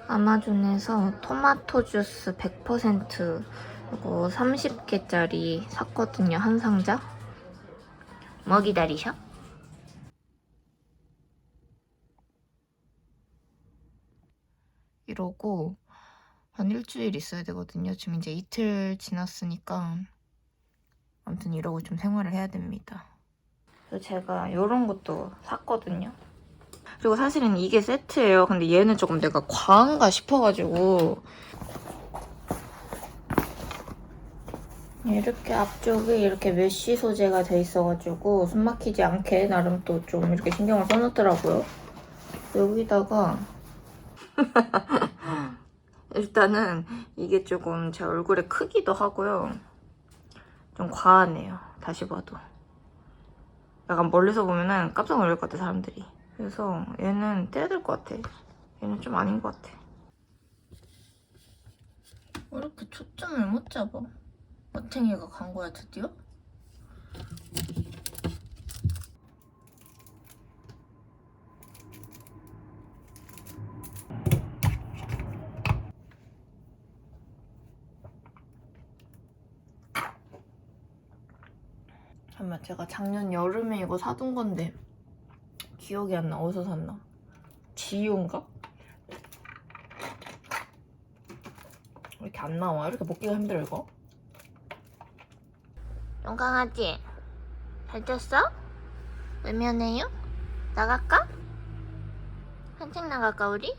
아마존에서 토마토 주스 100% 이거 30개짜리 샀거든요, 한 상자. 뭐 기다리셔? 이러고 한 일주일 있어야 되거든요. 지금 이제 이틀 지났으니까 아무튼 이러고 좀 생활을 해야 됩니다. 그래서 제가 이런 것도 샀거든요. 그리고 사실은 이게 세트예요. 근데 얘는 조금 내가 과한가 싶어가지고 이렇게 앞쪽이 이렇게 메쉬 소재가 돼 있어가지고 숨 막히지 않게 나름 또 좀 이렇게 신경을 써놓더라고요. 여기다가 일단은 이게 조금 제 얼굴에 크기도 하고요. 좀 과하네요. 다시 봐도. 약간 멀리서 보면은 깜짝 놀랄 것 같아, 사람들이. 그래서 얘는 떼야 될 것 같아. 얘는 좀 아닌 것 같아. 왜 이렇게 초점을 못 잡아? 마탱이가 간 거야, 드디어? 잠깐만, 제가 작년 여름에 이거 사둔 건데 기억이 안 나. 어디서 샀나? 지유인가? 왜 이렇게 안 나와? 이렇게 먹기가 힘들어, 이거? 영강아지, 잘 잤어? 외면해요? 나갈까? 산책 나갈까, 우리?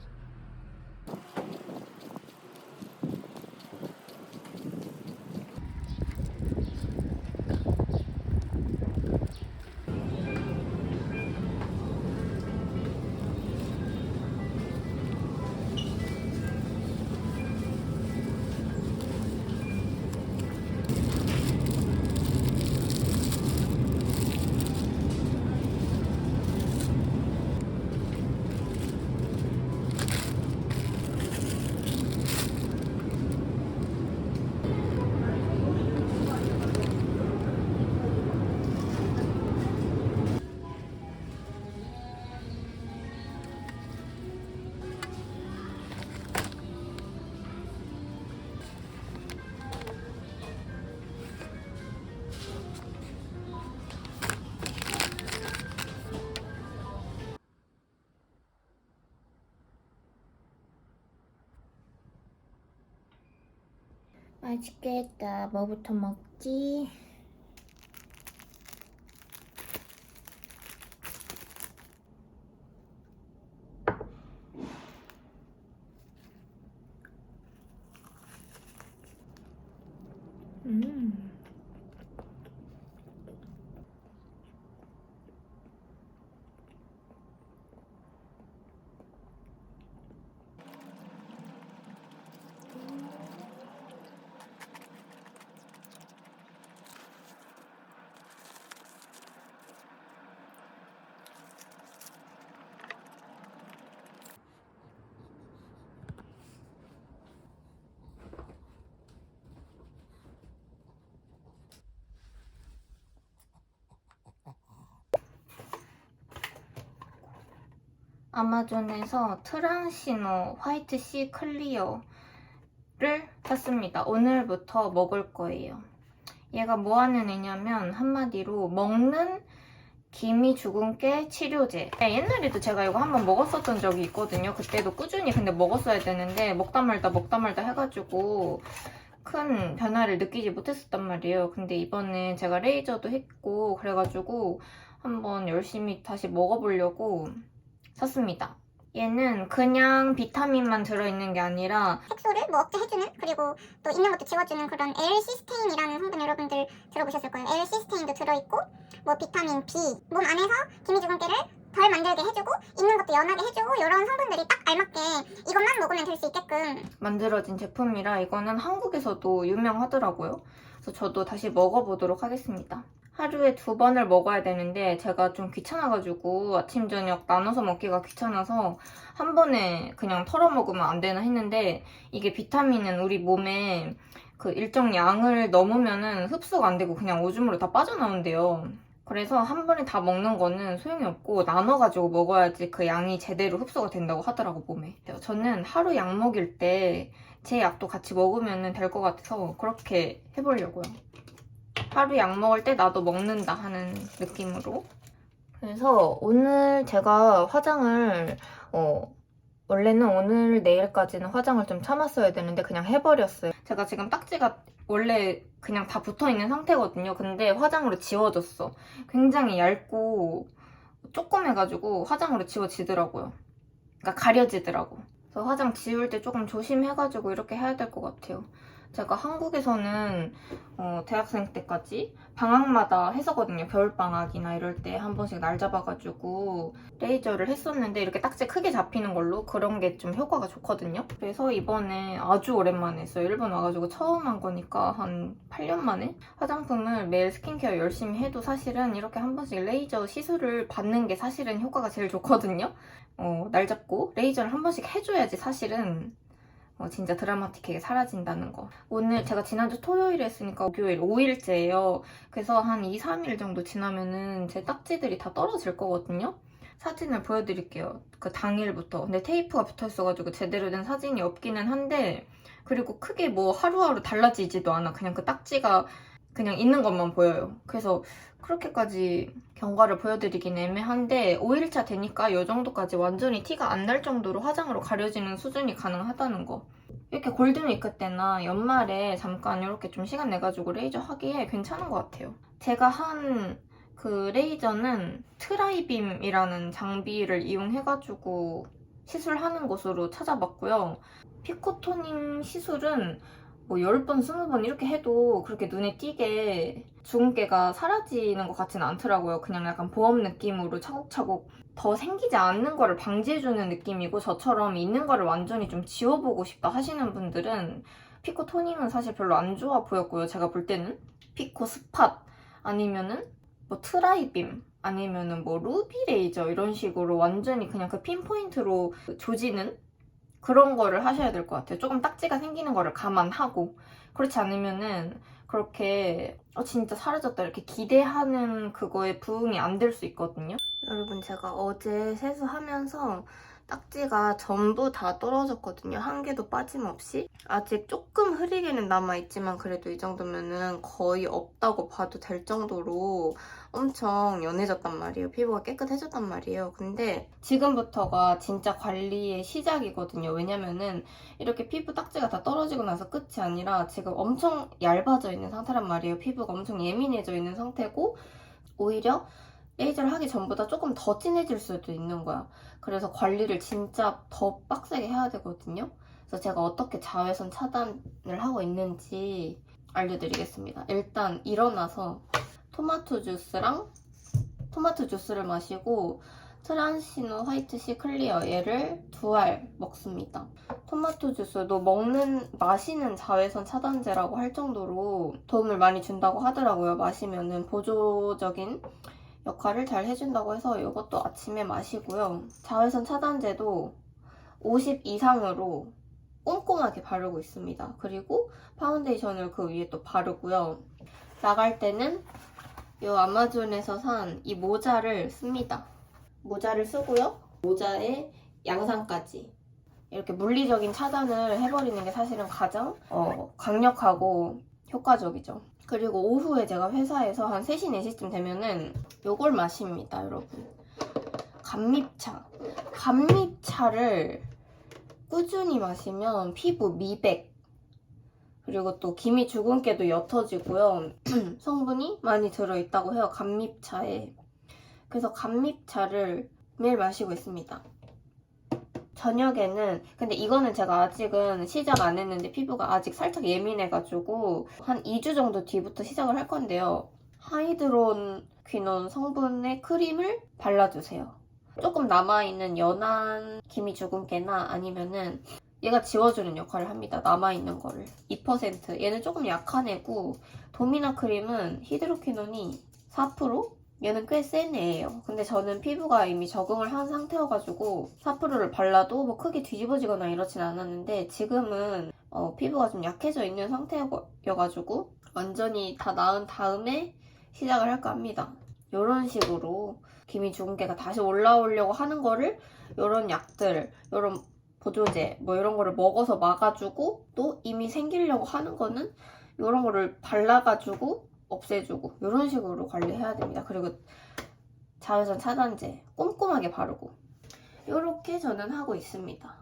맛있겠다. 뭐부터 먹지? 음. 아마존에서 트랑시노 화이트 씨 클리어를 샀습니다. 오늘부터 먹을 거예요. 얘가 뭐 하는 애냐면 한마디로 먹는 기미 주근깨 치료제. 옛날에도 제가 이거 한번 먹었었던 적이 있거든요. 그때도 꾸준히 근데 먹었어야 되는데 먹다 말다 해가지고 큰 변화를 느끼지 못했었단 말이에요. 근데 이번에 제가 레이저도 했고 그래가지고 한번 열심히 다시 먹어보려고 샀습니다. 얘는 그냥 비타민만 들어있는 게 아니라 색소를 뭐 억제해주는, 그리고 또 있는 것도 지워주는 그런 L-시스테인이라는 성분 여러분들 들어보셨을 거예요. L-시스테인도 들어있고 뭐 비타민 B, 몸 안에서 기미주근깨를 덜 만들게 해주고 있는 것도 연하게 해주고 이런 성분들이 딱 알맞게 이것만 먹으면 될 수 있게끔 만들어진 제품이라 이거는 한국에서도 유명하더라고요. 그래서 저도 다시 먹어보도록 하겠습니다. 하루에 2번을 먹어야 되는데 제가 좀 귀찮아가지고 아침 저녁 나눠서 먹기가 귀찮아서 한 번에 그냥 털어 먹으면 안 되나 했는데 이게 비타민은 우리 몸에 그 일정 양을 넘으면은 흡수가 안 되고 그냥 오줌으로 다 빠져나온대요. 그래서 한 번에 다 먹는 거는 소용이 없고 나눠가지고 먹어야지 그 양이 제대로 흡수가 된다고 하더라고, 몸에. 저는 하루 약 먹일 때 제 약도 같이 먹으면 될 것 같아서 그렇게 해보려고요. 하루 약 먹을 때 나도 먹는다 하는 느낌으로. 그래서 오늘 제가 화장을 원래는 오늘 내일까지는 화장을 좀 참았어야 되는데 그냥 해버렸어요. 제가 지금 딱지가 원래 그냥 다 붙어있는 상태거든요. 근데 화장으로 지워졌어. 굉장히 얇고 조그매가지고 화장으로 지워지더라고요. 그러니까 가려지더라고. 그래서 화장 지울 때 조금 조심해가지고 이렇게 해야 될 것 같아요. 제가 한국에서는 대학생 때까지 방학마다 했었거든요. 겨울방학이나 이럴 때 한 번씩 날 잡아가지고 레이저를 했었는데 이렇게 딱지 크게 잡히는 걸로 그런 게 좀 효과가 좋거든요. 그래서 이번에 아주 오랜만에 했어요. 일본 와가지고 처음 한 거니까 한 8년 만에 화장품을 매일 스킨케어 열심히 해도 사실은 이렇게 한 번씩 레이저 시술을 받는 게 사실은 효과가 제일 좋거든요. 날 잡고 레이저를 한 번씩 해줘야지 사실은 진짜 드라마틱하게 사라진다는 거. 오늘 제가 지난주 토요일에 했으니까 목요일 5일째예요. 그래서 한 2, 3일 정도 지나면은 제 딱지들이 다 떨어질 거거든요. 사진을 보여드릴게요. 그 당일부터. 근데 테이프가 붙어있어가지고 제대로 된 사진이 없기는 한데 그리고 크게 뭐 하루하루 달라지지도 않아. 그냥 그 딱지가 그냥 있는 것만 보여요. 그래서 그렇게까지 경과를 보여드리긴 애매한데 5일차 되니까 이 정도까지 완전히 티가 안 날 정도로 화장으로 가려지는 수준이 가능하다는 거. 이렇게 골든위크 때나 연말에 잠깐 이렇게 좀 시간 내가지고 레이저 하기에 괜찮은 것 같아요. 제가 한 그 레이저는 트라이빔이라는 장비를 이용해가지고 시술하는 곳으로 찾아봤고요. 피코토닝 시술은 뭐 10번, 20번 이렇게 해도 그렇게 눈에 띄게 주근깨가 사라지는 것 같지는 않더라고요. 그냥 약간 보험 느낌으로 차곡차곡 더 생기지 않는 거를 방지해주는 느낌이고 저처럼 있는 거를 완전히 좀 지워보고 싶다 하시는 분들은 피코 토닝은 사실 별로 안 좋아 보였고요. 제가 볼 때는 피코 스팟 아니면은 뭐 트라이빔 아니면은 뭐 루비 레이저 이런 식으로 완전히 그냥 그 핀포인트로 조지는 그런 거를 하셔야 될 것 같아요. 조금 딱지가 생기는 거를 감안하고 그렇지 않으면은 그렇게 진짜 사라졌다 이렇게 기대하는 그거에 부응이 안 될 수 있거든요. 여러분 제가 어제 세수하면서 딱지가 전부 다 떨어졌거든요. 한 개도 빠짐없이. 아직 조금 흐리게는 남아있지만 그래도 이 정도면은 거의 없다고 봐도 될 정도로 엄청 연해졌단 말이에요. 피부가 깨끗해졌단 말이에요. 근데 지금부터가 진짜 관리의 시작이거든요. 왜냐면은 이렇게 피부 딱지가 다 떨어지고 나서 끝이 아니라 지금 엄청 얇아져 있는 상태란 말이에요. 피부가 엄청 예민해져 있는 상태고 오히려 레이저를 하기 전보다 조금 더 진해질 수도 있는 거야. 그래서 관리를 진짜 더 빡세게 해야 되거든요. 그래서 제가 어떻게 자외선 차단을 하고 있는지 알려드리겠습니다. 일단 일어나서 토마토 주스를 마시고 트란시노 화이트 C 클리어 얘를 2알 먹습니다. 토마토 주스도 마시는 자외선 차단제라고 할 정도로 도움을 많이 준다고 하더라고요. 마시면은 보조적인 역할을 잘 해준다고 해서 이것도 아침에 마시고요. 자외선 차단제도 50 이상으로 꼼꼼하게 바르고 있습니다. 그리고 파운데이션을 그 위에 또 바르고요. 나갈 때는 이 아마존에서 산 이 모자를 씁니다. 모자를 쓰고요. 모자에 양산까지 이렇게 물리적인 차단을 해버리는 게 사실은 가장 강력하고 효과적이죠. 그리고 오후에 제가 회사에서 한 3시, 4시쯤 되면은 요걸 마십니다, 여러분. 감잎차. 감잎차를 꾸준히 마시면 피부 미백, 그리고 또 기미 주근깨도 옅어지고요. 성분이 많이 들어있다고 해요, 감잎차에. 그래서 감잎차를 매일 마시고 있습니다. 저녁에는 근데 이거는 제가 아직은 시작 안 했는데 피부가 아직 살짝 예민해가지고 한 2주 정도 뒤부터 시작을 할 건데요. 하이드론 퀴논 성분의 크림을 발라주세요. 조금 남아있는 연한 기미 주근깨나 아니면은 얘가 지워주는 역할을 합니다. 남아있는 거를 2%. 얘는 조금 약한 애고 도미나 크림은 히드로퀴논이 4%? 얘는 꽤 센 애예요. 근데 저는 피부가 이미 적응을 한 상태여가지고 4%를 발라도 뭐 크게 뒤집어지거나 이러진 않았는데 지금은 피부가 좀 약해져 있는 상태여가지고 완전히 다 나은 다음에 시작을 할까 합니다. 이런 식으로 기미 주근깨가 다시 올라오려고 하는 거를 이런 약들, 이런 보조제 뭐 이런 거를 먹어서 막아주고, 또 이미 생기려고 하는 거는 이런 거를 발라가지고 없애주고, 이런 식으로 관리해야 됩니다. 그리고 자외선 차단제 꼼꼼하게 바르고, 이렇게 저는 하고 있습니다.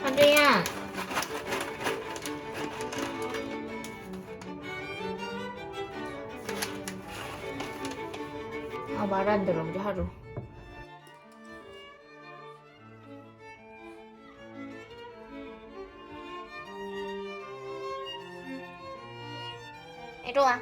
하루야, 말 안 들어 우리 하루. 이리 와.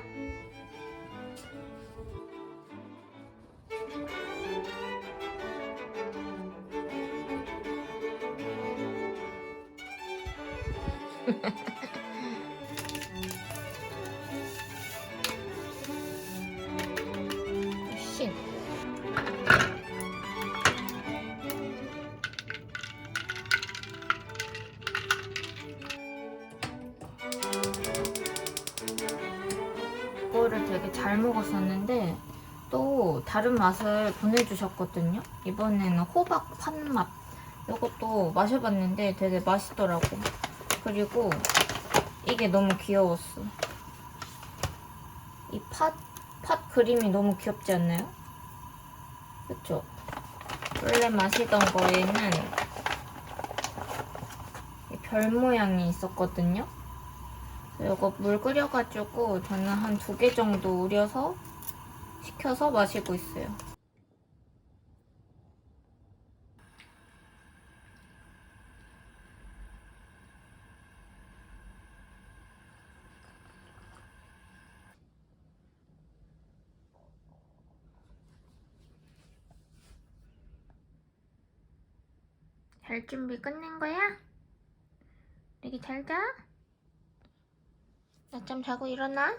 신. 이거를 되게 잘 먹었었는데 또 다른 맛을 보내주셨거든요. 이번에는 호박 팥맛. 이것도 마셔봤는데 되게 맛있더라고. 그리고 이게 너무 귀여웠어. 이 팥 그림이 너무 귀엽지 않나요? 그쵸? 원래 마시던 거에는 이 별 모양이 있었거든요. 이거 물 끓여가지고 저는 한 2개 정도 우려서 식혀서 마시고 있어요. 잘 준비 끝낸 거야? 애기 잘 자? 낮잠 자고 일어나?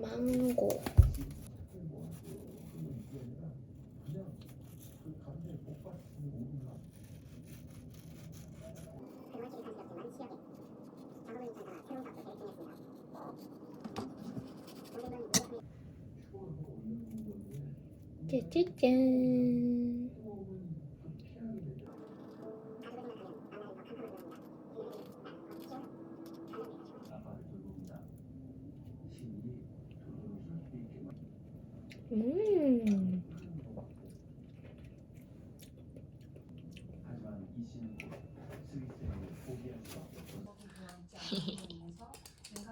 망고. 짜자잔.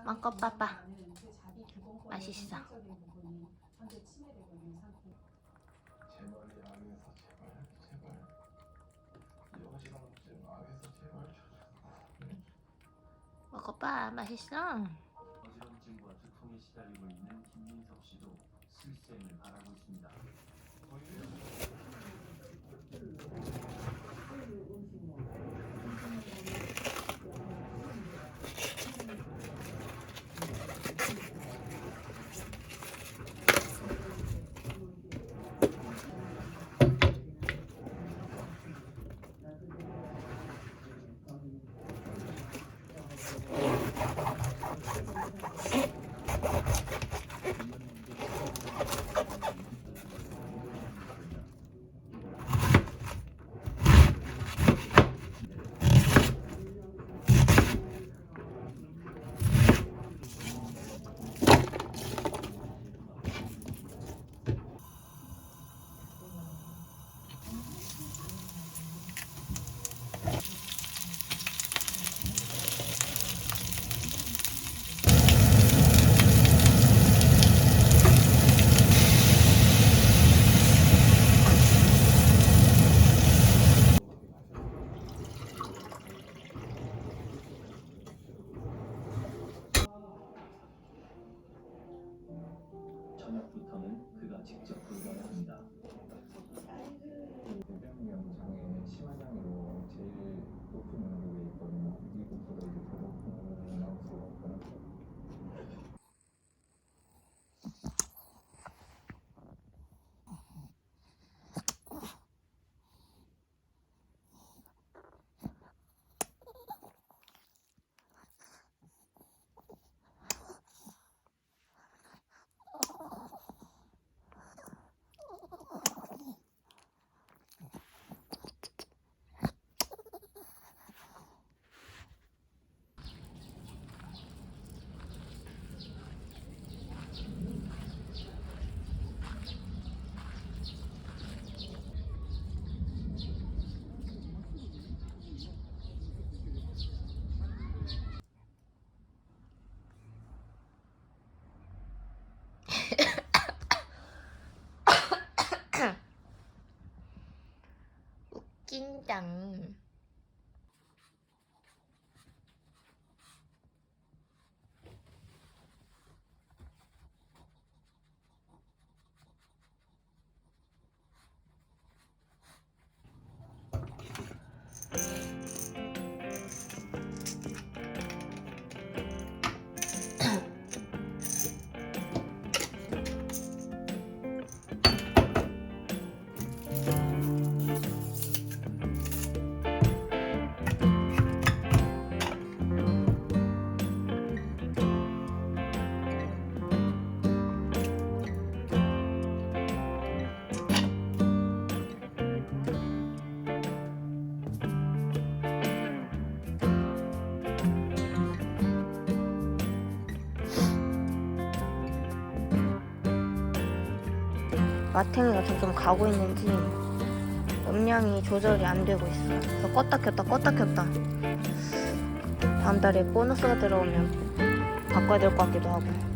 먹어 봐봐. 맛있어. 먹어봐. 맛있어. 어지럼증과 두통에 시달리고 있는 김민석 씨도 수익성을 바라고 있습니다. 저녁부터는 그가 직접 돌봐야 합니다. 대변경 장애 심화장애로 제일 높은 응급에 있거든요. 미국보다 이제 더 높은 나올 수가 없거든요. 웃긴장. 마탱이가 점점 가고 있는지 음량이 조절이 안 되고 있어. 그래서 껐다 켰다. 다음 달에 보너스가 들어오면 바꿔야 될 것 같기도 하고.